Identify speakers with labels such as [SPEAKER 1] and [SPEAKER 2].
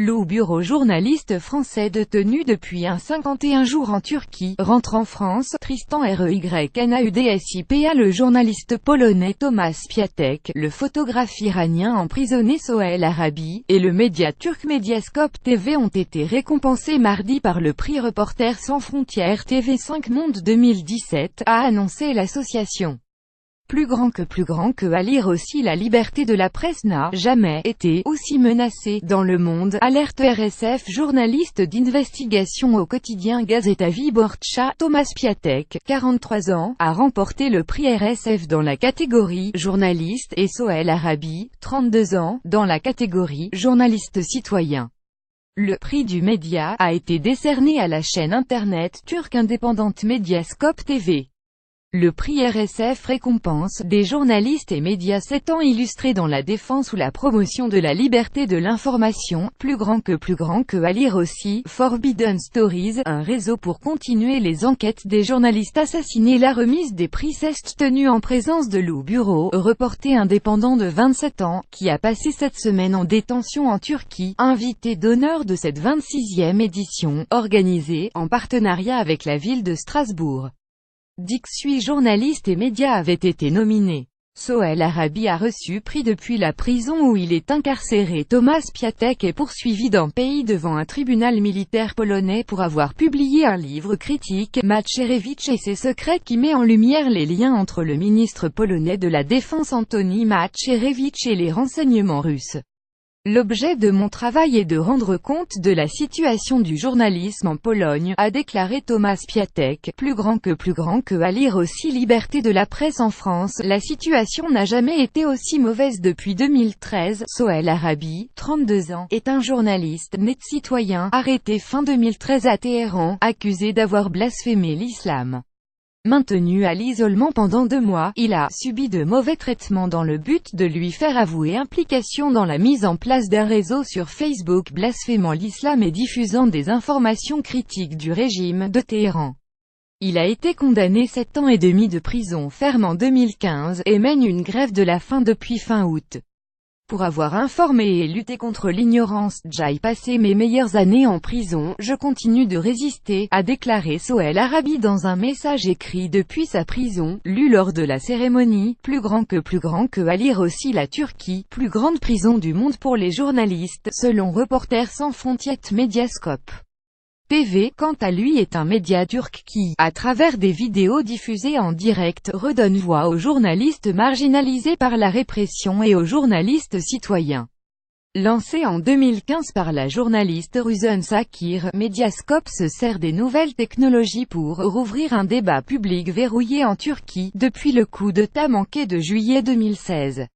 [SPEAKER 1] Lou Bureau, journaliste français détenu depuis un 51 jours en Turquie, rentre en France. Tristan Reynaudszypa, le journaliste polonais Tomasz Piatek, le photographe iranien emprisonné Sohail Arabi, et le média turc Medyascope TV ont été récompensés mardi par le prix Reporters sans frontières TV5 Monde 2017, a annoncé l'association. Plus grand que à lire aussi, la liberté de la presse n'a jamais été aussi menacée dans le monde, alerte RSF. Journaliste d'investigation au quotidien Gazeta Wyborcza, Tomasz Piatek, 43 ans, a remporté le prix RSF dans la catégorie journaliste et Sohail Arabi, 32 ans, dans la catégorie journaliste citoyen. Le prix du média a été décerné à la chaîne internet turque indépendante Medyascope TV. Le prix RSF récompense des journalistes et médias s'étant illustrés dans la défense ou la promotion de la liberté de l'information. Plus grand que à lire aussi, Forbidden Stories, un réseau pour continuer les enquêtes des journalistes assassinés. La remise des prix s'est tenue en présence de Lou Bureau, reporter indépendant de 27 ans, qui a passé cette semaine en détention en Turquie, invité d'honneur de cette 26e édition, organisée en partenariat avec la ville de Strasbourg. Dixhuit journalistes et médias avaient été nominés. Sohail Arabi a reçu prix depuis la prison où il est incarcéré. Tomasz Piatek est poursuivi d'un pays devant un tribunal militaire polonais pour avoir publié un livre critique, Macierewicz et ses secrets, qui met en lumière les liens entre le ministre polonais de la Défense Antoni Macierewicz et les renseignements russes. L'objet de mon travail est de rendre compte de la situation du journalisme en Pologne, a déclaré Tomasz Piatek. Plus grand que à lire aussi, liberté de la presse en France. La situation n'a jamais été aussi mauvaise depuis 2013. Sohail Arabi, 32 ans, est un journaliste net citoyen, arrêté fin 2013 à Téhéran, accusé d'avoir blasphémé l'islam. Maintenu à l'isolement pendant 2 mois, il a subi de mauvais traitements dans le but de lui faire avouer implication dans la mise en place d'un réseau sur Facebook blasphémant l'islam et diffusant des informations critiques du régime de Téhéran. Il a été condamné 7 ans et demi de prison ferme en 2015, et mène une grève de la faim depuis fin août. Pour avoir informé et lutté contre l'ignorance, j'ai passé mes meilleures années en prison, je continue de résister, a déclaré Sohail Arabi dans un message écrit depuis sa prison, lu lors de la cérémonie. Plus grand que à lire aussi, la Turquie, plus grande prison du monde pour les journalistes, selon Reporters sans frontières. Medyascope TV, quant à lui, est un média turc qui, à travers des vidéos diffusées en direct, redonne voix aux journalistes marginalisés par la répression et aux journalistes citoyens. Lancé en 2015 par la journaliste Ruzan Çakır, Medyascope se sert des nouvelles technologies pour rouvrir un débat public verrouillé en Turquie, depuis le coup d'État manqué de juillet 2016.